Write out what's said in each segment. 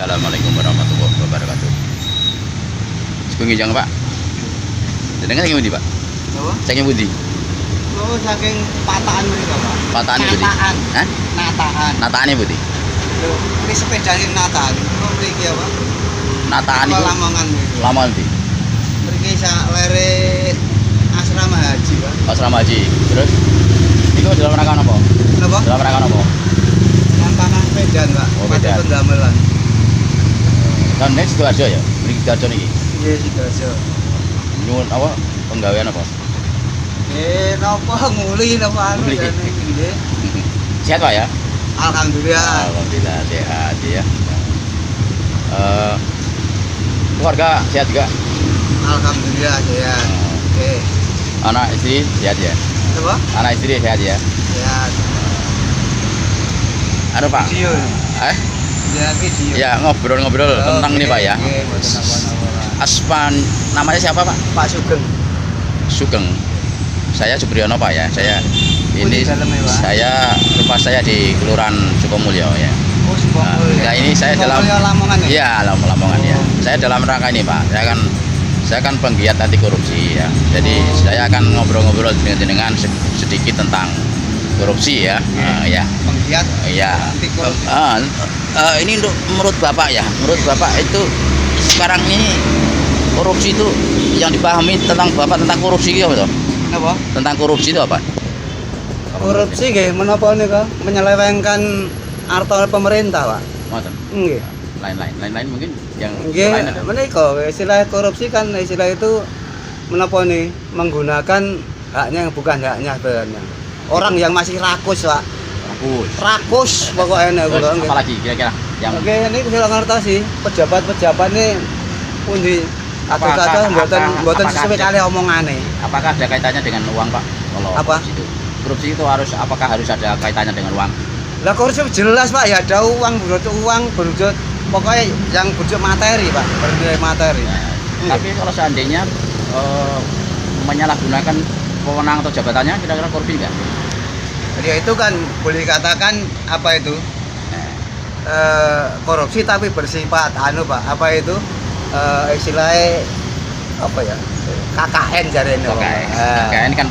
Assalamualaikum warahmatullahi wabarakatuh. Sekungi jang Pak. Jenengan saking pundi Pak? Apa? Saking pundi? Oh, saking patahan mereka, Pak. Patahan pundi? Nataan. Hah? Nataan. Nataane pundi? Lho, ini sepeda ini nataan. Oh, mriki apa? Nataan Apa iku Lamongan mriki. lama ndi? Mriki sak lere asrama haji, Pak. Asrama Haji. Terus iku dalam rangka apa? Napa? Dalam rangka apa? Tantangan sepeda, Pak. Oh, Mati medan. pendamelan. Kan nek Sidoarjo ya. Mriki Sidoarjo niki. Iya, Sidoarjo. Nyuwun apa? Penggawean apa? Napa nguli napa anu Nguli. jane nggih. Sehat Pak ya? Alhamdulillah. Alhamdulillah sehat ya. Keluarga sehat juga. Alhamdulillah sehat. Oke. Anak istri sehat ya. Napa? Anak istri sehat ya. Sehat. Anu Pak. Video. Eh? Ya, video. Ya ngobrol-ngobrol tentang ini Pak ya. Oke, mboten apa-apa. Aspan namanya siapa Pak? Pak Sugeng. Sugeng. Saya Supriyono Pak ya. Saya Oh, ini di dalamnya, Pak? saya rumah saya di Kelurahan Sukomulyo ya. Oh, Sukomulyo. Nah, ini saya dalam Sukomulyo Lamongan ya? Iya, Lamongan ya. Oh. Saya dalam rangka ini Pak. Saya kan penggiat anti korupsi ya. Jadi saya akan ngobrol-ngobrol dengan sedikit tentang korupsi ya. Ya. Penggiat Iya. anti korupsi. Ini menurut Bapak ya. Menurut Bapak itu sekarang ini korupsi itu yang dipahami tentang Bapak tentang korupsi itu apa toh? Apa? Tentang korupsi itu apa? Korupsi nggih menapa nika menyelewengkan harta pemerintah, Pak. Ngoten. Nggih. Lain mungkin yang Nggih, lain ada. menika istilah korupsi kan istilah itu menapa nih menggunakan haknya yang bukan haknya sebenarnya. Orang yang masih rakus, Pak. Bagus. Rakus pokoknya nek Terus kula nggih. apalagi kira-kira yang Oke, ini kula ngertosi pejabat-pejabat ini pundi Apakah- mboten apakah sesuai ada- kali omongane. apakah ada kaitannya dengan uang Pak? Kalau Apa? korupsi itu. Korupsi itu apakah harus ada kaitannya dengan uang? Lah korupsi jelas Pak ya ada uang berwujud pokoknya yang berwujud materi Pak, bernilai materi. Nah, tapi kalau seandainya menyalahgunakan wewenang atau jabatannya kira-kira korupsi enggak? Jadi itu kan boleh dikatakan apa itu korupsi tapi bersifat anu Pak, apa itu istilahnya apa ya KKN jarene Pak. KKN kan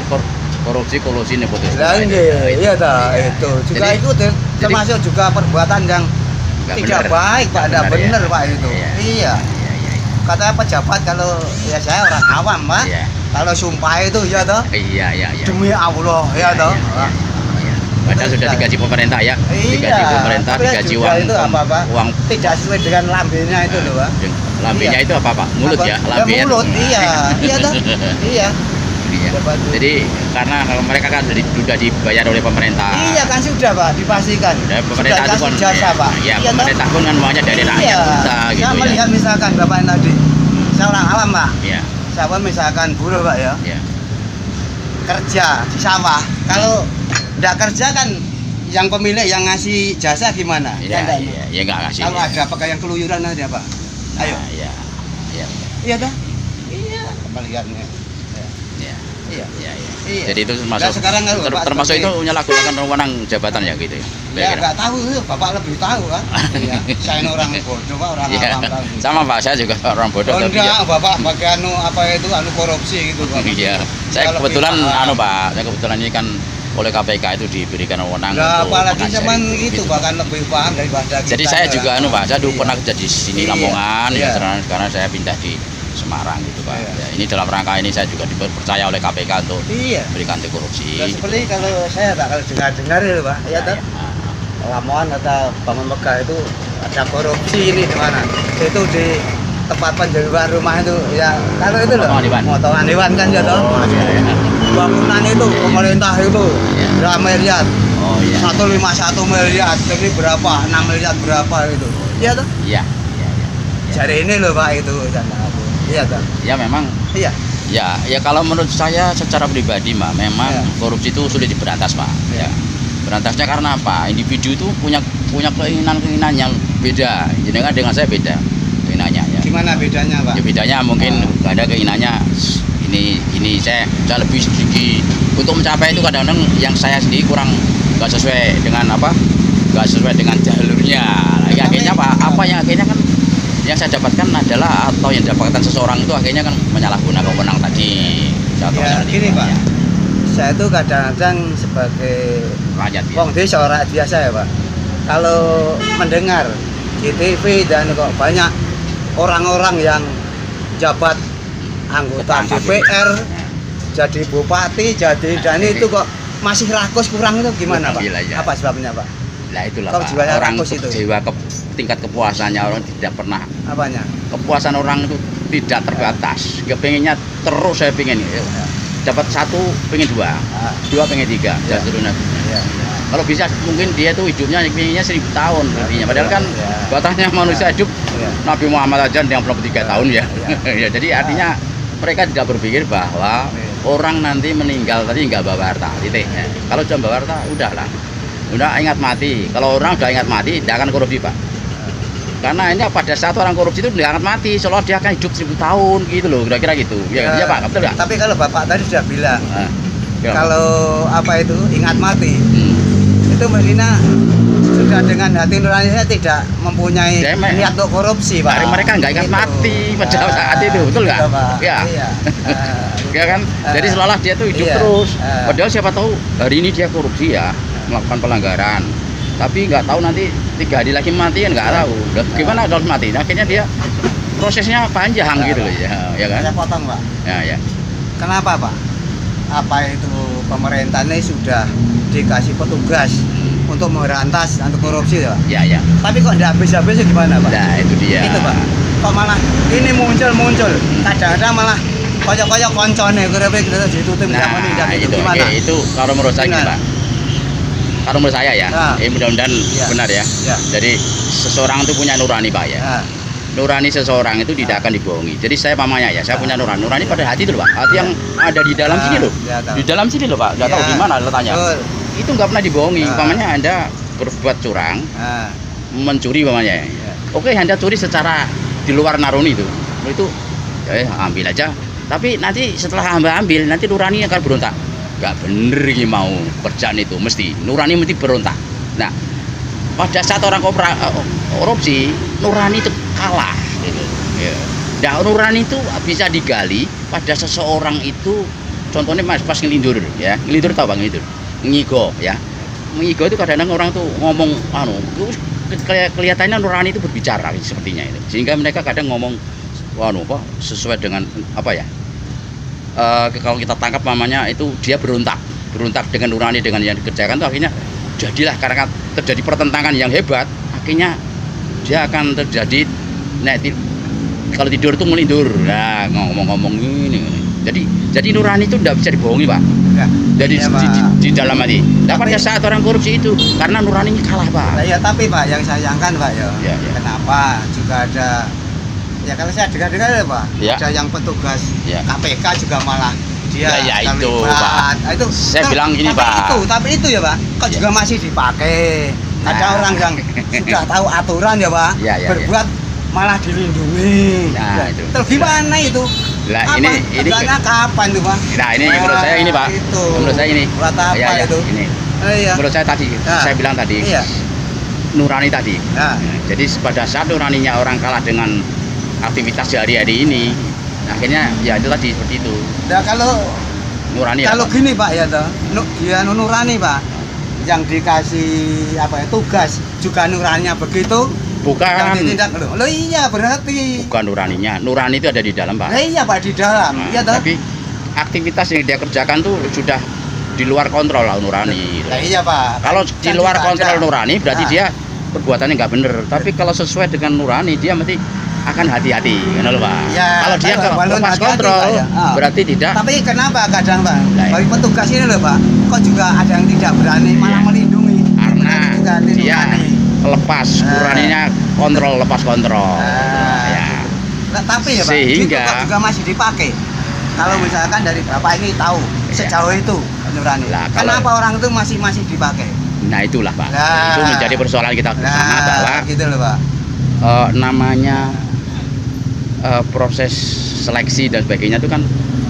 korupsi kolusi nepotisme. Lah nggih, iya ta itu. Juga Jadi- itu termasuk juga perbuatan yang Nggak tidak benar. baik Pak, Nggak tidak benar, benar ya. Pak itu. Iya. Katanya pejabat kalau ya saya orang awam Pak. Iya. Kalau sumpah itu ya toh Iya. demi Allah ya toh. Padahal sudah digaji pemerintah ya. Digaji pemerintah, tapi digaji juga uang itu apa Pak? uang Tidak sesuai dengan lambenya itu loh Pak. lambenya Iya. itu apa Pak? Mulut Apa? ya, lambe ya. Mulut, iya. Iya toh? Iya. Iya. Dapat tuh. Jadi karena mereka kan sudah dibayar oleh pemerintah. Iya kan sudah Pak, dipastikan. Dan pemerintah itu Sudah kan kasih jasa Pak. ya, Iya, toh? pemerintah pun kan maunya dari rakyat Iya. kita gitu Saya ya. melihat misalkan Bapak yang tadi, saya orang awam Pak. Iya, Saya misalkan buruh Pak ya, iya. kerja di sawah. Kalau tidak kerja kan yang pemilik yang ngasih jasa gimana? Iya, enggak? iya, enggak ngasih. Kalau ada pakai yang keluyuran ada Pak. Ayo. Nah, iya. Iya. Iya dah. Iya. Melihatnya. Iya. Iya. Iya, iya. Iya. Jadi itu termasuk Nah, sekarang kan Bapak termasuk itu seperti- menyalahgunakan wewenang jabatan ya gitu ya. Ya Kira-kira. nggak tahu itu Bapak lebih tahu kan. Iya. Saya ini orang bodoh Pak, orang Iya. awam tahu. Sama Pak, saya juga orang bodoh Oh tapi ya. enggak, Bapak pakai anu apa itu anu korupsi gitu Pak. Iya. Saya Saya lebih kebetulan paham. anu Pak, saya kebetulan ini kan oleh KPK itu diberikan wewenang Nah, untuk apalagi mengajari cuman itu gitu. bahkan lebih paham daripada kita. Jadi saya juga anu Pak, saya dulu Iya. pernah kerja di sini Iya, Lamongan iya. ya karena saya pindah di Semarang gitu Pak. Iya. Ya, ini dalam rangka ini saya juga dipercaya oleh KPK untuk Iya. berikan anti korupsi. Dan gitu. seperti kalau saya tak kalau dengar itu Pak, ya toh. Lamongan atau Bangun Megah itu ada korupsi ini di mana? Itu di tempat penjualan rumah itu ya kalau itu loh Potongan hewan. kan ya toh. Oh, iya, iya. Bangunan itu pemerintah itu Iya. berapa miliar? Oh iya. 151 miliar, jadi berapa? 6 miliar berapa itu? Iya toh? Iya. Iya, iya. Cari ini loh Pak itu janda aku. Iya toh? Ya memang Iya. ya kalau menurut saya secara pribadi Mbak, memang Ya. korupsi itu sulit diberantas Pak. Ya. Ya. Berantasnya karena apa? Individu itu punya keinginan yang beda. Jadi kan dengan saya beda keinginannya ya. Gimana bedanya Pak? Ya bedanya mungkin ada keinginannya ini saya lebih sedikit untuk mencapai itu kadang-kadang yang saya sendiri kurang nggak sesuai dengan apa nggak sesuai dengan jalurnya. Ya, akhirnya apa yang akhirnya kan yang saya dapatkan adalah atau yang didapatkan seseorang itu akhirnya kan menyalahgunakan wewenang tadi. Ya gini Pak, saya itu kadang-kadang sebagai Rakyat ya. wong desa orang biasa ya Pak. Kalau mendengar di TV dan kok banyak orang-orang yang jabat anggota Ketangkap. DPR, jadi bupati, jadi dan itu kok masih rakus kurang itu gimana Pak? Gila, ya. Apa sebabnya Pak? Nah itulah Kalau Pak, jiwanya orang rakus itu. tingkat kepuasannya orang tidak pernah, Apanya? kepuasan orang itu tidak terbatas. Kepengennya terus saya pengen dapat satu pengen dua, Ah, dua pengen tiga, dan Ya. seterusnya. ya. Kalau bisa mungkin dia tuh hidupnya pengennya 1000 tahun lebihnya. Padahal kan Ya. batasnya manusia hidup Ya. Nabi Muhammad aja yang belum 3 tahun ya. Ya. Ya, jadi artinya mereka tidak berpikir bahwa orang nanti meninggal tadi nggak bawa harta, titik. Ya. Kalau sudah bawa harta, udahlah. Udah ingat mati. Kalau orang udah ingat mati, dia akan korupsi Pak. Karena ini pada saat orang korupsi itu dia akan mati, seolah dia akan hidup 1000 tahun gitu loh, kira-kira gitu. Ya, iya Pak, betul nggak? Tapi kalau Bapak tadi sudah bilang, Nah, ya. kalau apa itu ingat mati, Hmm. itu mestinya sudah dengan hati nuraninya tidak mempunyai Ya, emang. niat untuk korupsi Pak. Dari mereka nggak ingat Gitu. mati pada saat itu, betul nggak? Gitu, Pak. Ya. Iya. Ya kan, jadi seolah dia tuh hidup Iya. terus. Ah. Padahal siapa tahu hari ini dia korupsi ya, melakukan pelanggaran. Tapi nggak tahu nanti 3 hari lagi mati kan nggak tahu. Lah, gimana kalau mati? Nah, akhirnya dia prosesnya panjang Ah. gitu loh ya kan? Saya potong Pak. Ya. Kenapa Pak? Apa itu pemerintah ini sudah dikasih petugas untuk memberantas anti korupsi ya Pak? Ya. Tapi kok tidak habis-habis gimana Pak? Nah, itu dia. Itu Pak. Kok malah ini muncul. Kadang-kadang malah koyok-koyok koncone kurang gitu ditutup Nah, tidak itu, gimana? itu kalau menurut saya gini, Gimana? Pak. Kalau menurut saya ya, Ah. mudah-mudahan Ya. benar ya. Ya. Jadi seseorang itu punya nurani Pak ya. Nah, Nurani seseorang itu tidak akan dibohongi. Jadi saya pamannya ya, saya punya nurani. Nurani pada hati itu loh Pak. Hati yang ada di dalam sini loh. Ya, tahu. Di dalam sini loh Pak. Nggak tahu Ya. di mana letaknya. Betul. Itu nggak pernah dibohongi. Ah. Pamannya Anda berbuat curang, Nah, mencuri pamannya. ya. Oke, Anda curi secara di luar naruni itu ya ambil aja. Tapi nanti setelah Anda ambil, nanti nurani akan berontak. Nggak bener ini mau kerjaan itu, mesti nurani mesti berontak. Nah, pada saat orang korupsi, nurani itu kalah gitu. Ya. Nah, nurani itu bisa digali pada seseorang itu, contohnya mas pas ngelindur ya, ngelindur tahu bang ngelindur, ngigo ya, ngigo itu kadang-kadang orang tuh ngomong kelihatannya nurani itu berbicara sepertinya itu, sehingga mereka kadang ngomong sesuai dengan apa ya, kalau kita tangkap namanya itu dia berontak dengan nurani dengan yang dikerjakan itu akhirnya jadilah karena terjadi pertentangan yang hebat, akhirnya dia akan terjadi kalau tidur tuh melindur, nah ngomong-ngomong ini. Jadi nurani itu tidak bisa dibohongi Pak. Ya. Jadi Ya, Pak. di dalam hati. Dapat ya saat orang korupsi itu karena nuraninya kalah Pak. Nah, ya tapi Pak yang saya sayangkan Pak ya. Ya. Kenapa juga ada ya kalau saya dengar-dengar ya Pak, Ya. ada yang petugas Ya. KPK juga malah dia Ya, itu, terlibat. Pak. Nah, itu Saya bilang gini, Pak. Tapi itu ya Pak, kok Ya. juga masih dipakai. Ada Nah. orang yang sudah tahu aturan ya Pak, Ya, berbuat malah dilindungi. Nah, Ya. itu. Terus gimana itu? Lah, Apa? ini Tegaknya kapan tuh Pak? Nah, ini menurut saya ini Pak. Itu. Menurut saya ini. Buat apa Ya, itu? Ini. Iya. Menurut saya tadi, Nah. saya bilang tadi, Iya. nurani tadi. Nah, Jadi pada saat nuraninya orang kalah dengan aktivitas sehari-hari ini, akhirnya ya itu tadi seperti itu. nah kalau Nurani kalau apa? gini Pak ya toh, dia nurani Pak, yang dikasih apa ya tugas juga nuraninya begitu, yang Bukan. ditindak lo iya berarti, Bukan nuraninya. Nurani itu ada di dalam Pak. nah, iya Pak di dalam, Nah, iya toh, tapi aktivitas yang dia kerjakan tuh sudah di luar kontrol lah nurani. nah, iya Pak. Kalau Kan di luar juga kontrol ada. nurani berarti Nah. dia perbuatannya nggak bener. Tapi kalau sesuai dengan nurani dia mesti akan hati-hati, kan loh Pak. Ya, Kalau dia kalau lepas hati-hati, kontrol Pak, ya. Ah. berarti tidak. Tapi kenapa kadang Pak, Nah, bagi petugas ini loh Pak, kok juga ada yang tidak berani malah Iya. melindungi, Karena Berarti juga dia nurani. lepas Ah. nuraninya kontrol lepas kontrol. Ah. Ya. Nah, tapi ya Pak, Sehingga- itu kok juga masih dipakai. Kalau misalkan dari Bapak ini tahu Iya. sejauh itu nurani. Lah, kalau- Kenapa orang itu masih dipakai? Nah itulah Pak. Nah. Itu menjadi persoalan kita bersama bahwa gitu loh Pak. namanya proses seleksi dan sebagainya itu kan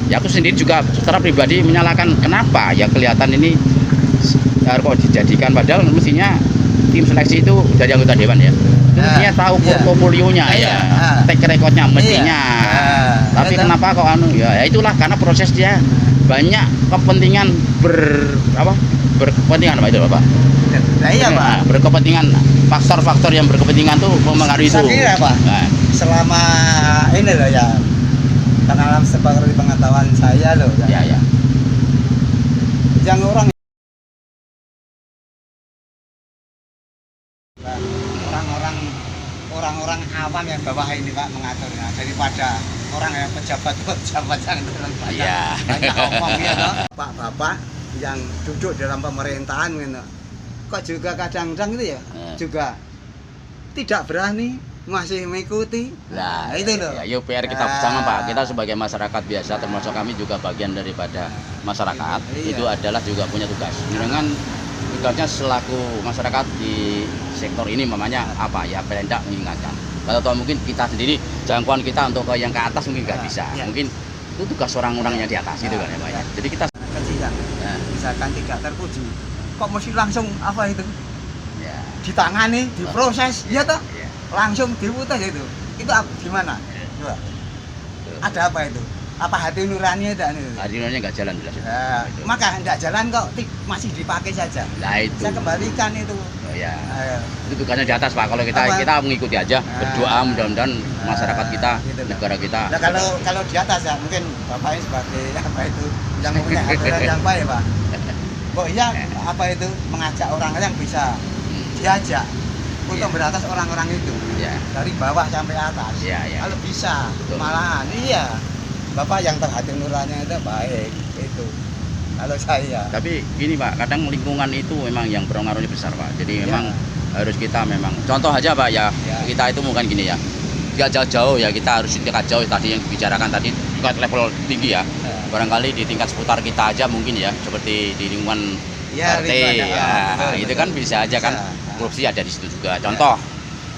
ya aku sendiri juga secara pribadi menyalahkan kenapa ya kelihatan ini kok dijadikan padahal mestinya tim seleksi itu dari anggota dewan ya. Itu mestinya tahu portofolionya ya, track recordnya mestinya. Tapi kenapa kok anu ya itulah karena proses dia banyak kepentingan berkepentingan apa itu Bapak? Nah iya Pak. Berkepentingan, faktor-faktor yang berkepentingan tuh mempengaruhi itu. Saya kira Pak, selama ini loh ya, karena sebagai pengetahuan saya loh ya. Yang orang-orang awam yang bawah ini Pak mengaturnya daripada orang yang pejabat yang banyak ngomong ya toh. Bapak yang duduk dalam pemerintahan gitu. Kok juga kadang-kadang itu ya juga tidak berani masih mengikuti. Nah, itu loh. Ya, yuk PR kita bersama Pak. Kita sebagai masyarakat biasa termasuk kami juga bagian daripada masyarakat. Itu adalah juga punya tugas. Dengan tugasnya selaku masyarakat di sektor ini mamanya apa ya tidak mengingatkan. Kalau tahu mungkin kita sendiri jangkauan kita untuk ke yang ke atas mungkin nggak bisa. Mungkin itu tugas orang-orang yang di atas gitu kan ya Pak. Jadi kita misalkan tidak terpuji, kok mesti langsung apa itu? Ditangani, diproses, ya toh? Langsung diputus itu gimana? Coba. Ada apa itu? Apa hati nurani itu? Hati nurani nggak jalan jelas. Maka nggak jalan kok masih dipakai saja. Nah itu. Saya kembalikan itu. Itu tugasnya di atas Pak. Kalau kita mengikuti aja, berdoa mudah-mudahan masyarakat kita, gitu negara kita. Nah kalau di atas ya mungkin bapaknya sebagai apa itu yang punya aturan yang baik Pak. Kok iya apa itu mengajak orang yang bisa diajak untuk beratas orang-orang itu dari bawah sampai atas. Kalau bisa malahan Bapak yang terhati nurani itu baik itu kalau saya. Tapi gini Pak, kadang lingkungan itu memang yang berpengaruhnya besar Pak. Jadi memang harus kita memang contoh aja Pak kita itu bukan gini ya. Tidak jauh-jauh ya, kita harus tingkat jauh tadi yang dibicarakan tadi tingkat level tinggi ya. Barangkali di tingkat seputar kita aja mungkin ya, seperti di lingkungan RT itu kan bisa aja kan korupsi ada di situ juga. Contoh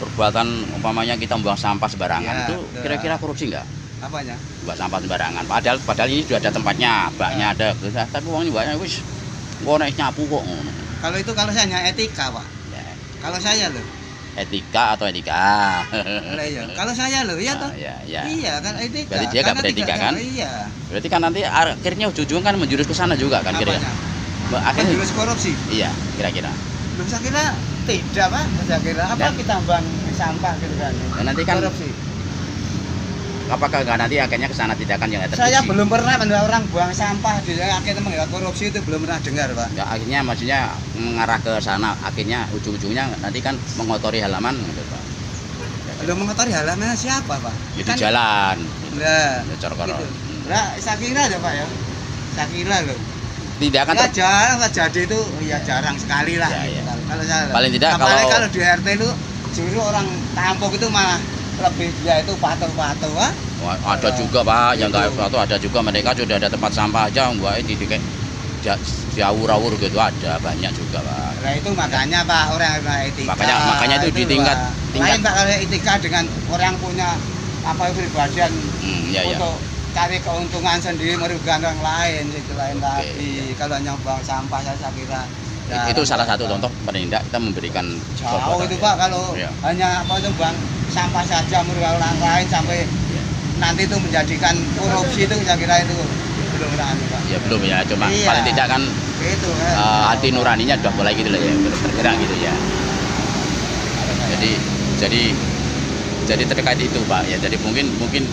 perbuatan umpamanya kita membuang sampah sembarangan itu kira-kira korupsi nggak? Apanya? Buat sampah sembarangan. Padahal ini sudah ada tempatnya, baknya ada, tapi uangnya banyak wis. Kok naik nyapu kok. Kalau saya hanya etika Pak. Kalau saya loh. Etika atau etika? Kalau saya loh, iya toh? Iya kan etika. Berarti dia nggak beretika kan? Iya. Berarti kan nanti akhirnya ujung-ujungnya kan menjurus ke sana juga kan kira-kira. Akhirnya menjurus korupsi. Iya, kira-kira. Loh, saya kira tidak Pak. Saya kira apa kita buang sampah gitu kan. Nanti kan korupsi. Apakah nggak nanti akhirnya ke sana tidak akan yang terpuji? Saya belum pernah mendengar orang buang sampah di akhirnya mengira korupsi itu belum pernah dengar Pak. Ya, akhirnya maksudnya mengarah ke sana, akhirnya ujung-ujungnya nanti kan mengotori halaman gitu Pak. Belum mengotori halaman siapa Pak? Itu kan, jalan. Nah, gitu. Nah, saya kira aja Pak ya. Saya kira loh. Tidak akan jarang terjadi itu ya jarang sekali lah. Kalau saya paling tidak kalau di RT itu justru orang kampung itu malah lebih dia itu patuh-patuh ada juga Pak yang nggak patuh, ada juga mereka sudah ada tempat sampah aja buat di kayak diawur-awur gitu ada banyak juga Pak. Nah itu makanya Pak orang etika. Makanya itu di tingkat lain Pak kalau etika dengan orang punya apa kepribadian untuk cari keuntungan sendiri merugikan orang lain itu lain lagi. Kalau hanya buang sampah saya kira itu salah satu contoh penindak kita memberikan jauh itu Pak kalau hanya apa itu buang sampah saja merugikan orang lain sampai nanti itu menjadikan korupsi itu saya kira itu belum berani Pak. Ya belum ya, cuma paling tidak kan itu hati nuraninya sudah mulai gitu loh ya, bergerak gitu ya. Jadi terkait itu Pak ya, jadi mungkin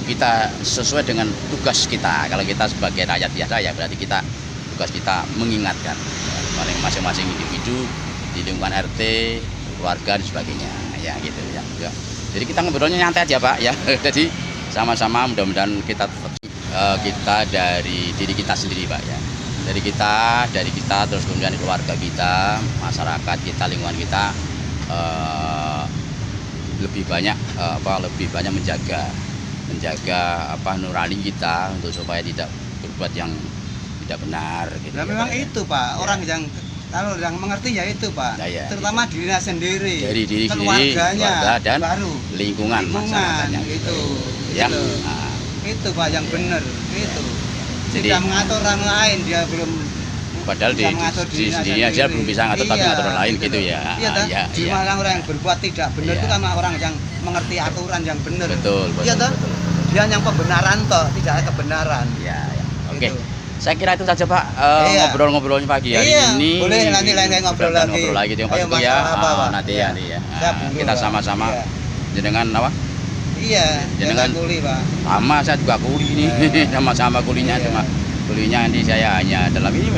kita sesuai dengan tugas kita. Kalau kita sebagai rakyat biasa ya berarti tugas kita mengingatkan masing-masing individu di lingkungan RT, keluarga dan sebagainya ya gitu ya. Jadi kita ngobrolnya nyantai aja Pak ya. Jadi sama-sama mudah-mudahan kita dari diri kita sendiri Pak ya. Dari kita terus kemudian keluarga kita, masyarakat kita, lingkungan kita lebih banyak menjaga nurani kita untuk supaya tidak berbuat yang tidak benar gitu. Nah, memang itu Pak, orang yang kalau yang mengerti ya itu Pak, terutama gitu. Dirinya sendiri, dari diri keluarganya, keluarga dan baru lingkungan masyarakatnya itu. Ya. Itu Pak yang benar itu. Jadi, tidak mengatur orang lain, dia belum Padahal bisa mengatur di dirinya sendiri aja belum bisa ngatur tapi Iya, ngatur orang lain betul. gitu ya. Iya, toh? Iya, Di iya. mana orang yang berbuat tidak benar itu Iya. kan orang yang mengerti aturan yang benar. Betul, betul. Iya, toh? betul. Dia yang kebenaran toh, tidak ada kebenaran. Iya, ya. Oke. Gitu. Saya kira itu saja Pak Iya. ngobrol-ngobrolnya pagi hari Iya, ini. boleh nanti lain kali ngobrol Mudah-mudahan lagi. Ngobrol lagi itu yang Ayo, pasti ya. masalah apa, Pak? Nanti Iya. ya, nanti ya. Saya buru, Kita Pak. sama-sama Iya. jenengan apa? Iya, Jenengan- jangan kuli, Pak. Sama saya juga kuli ini. Iya. Sama-sama kulinya Iya. cuma kulinya ini saya hanya dalam ini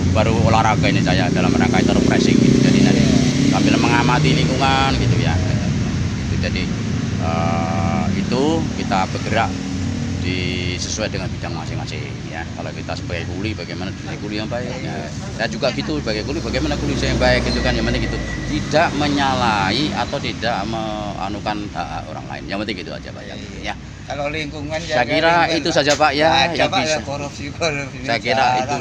baru olahraga ini saya dalam rangka itu refreshing gitu. Jadi nanti Iya. sambil mengamati lingkungan gitu ya. Itu jadi itu kita bergerak sesuai dengan bidang masing-masing ya. Kalau kita sebagai kuli bagaimana jadi kuli yang baik ya. Saya juga gitu sebagai kuli bagaimana kuli saya yang baik gitu kan, yang penting gitu tidak menyalahi atau tidak meanukan hak orang lain, yang penting gitu aja Pak ya. Kalau lingkungan Saya kira itu saja Pak ya yang Pak, bisa. ya, korupsi. Saya kira itu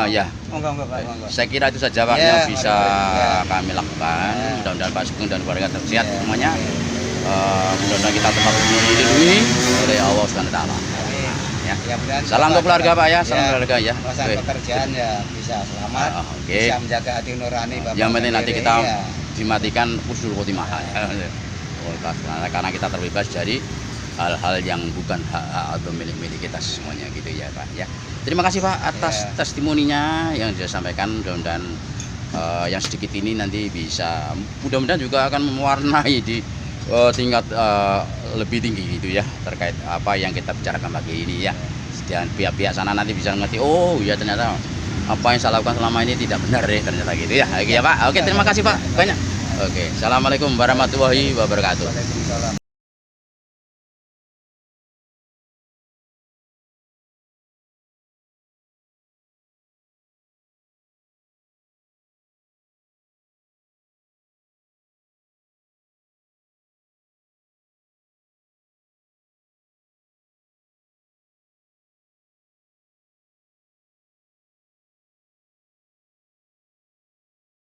ya. Monggo, Pak, monggo. Saya kira itu saja Pak Ya, yang bisa ya. kami lakukan. Ya. Mudah-mudahan Pak Sugeng dan keluarga sehat Ya. semuanya. Mudah-mudahan kita tetap dilindungi oleh Allah Subhanahu wa taala. Amin. Ya. Ya, mudah-mudahan Salam untuk keluarga Pak ya, salam Ya, keluarga ya. melaksanakan Oke. pekerjaan ya bisa selamat, Oke. bisa menjaga hati nurani Bapak. Yang penting nanti sendiri, kita ya. dimatikan husnul khotimah. Karena kita terbebas dari hal-hal yang bukan hak atau milik-milik kita semuanya gitu ya Pak ya. Terima kasih Pak atas Ya. testimoninya yang saya sampaikan, mudah-mudahan yang sedikit ini nanti bisa mudah-mudahan juga akan mewarnai di tingkat lebih tinggi gitu ya terkait apa yang kita bicarakan pagi ini ya. Dan pihak-pihak sana nanti bisa ngerti, oh ya ternyata apa yang saya lakukan selama ini tidak benar ya ternyata gitu ya. Oke ya Pak. Oke, terima kasih Pak banyak. Oke, assalamualaikum warahmatullahi wabarakatuh. Waalaikumsalam.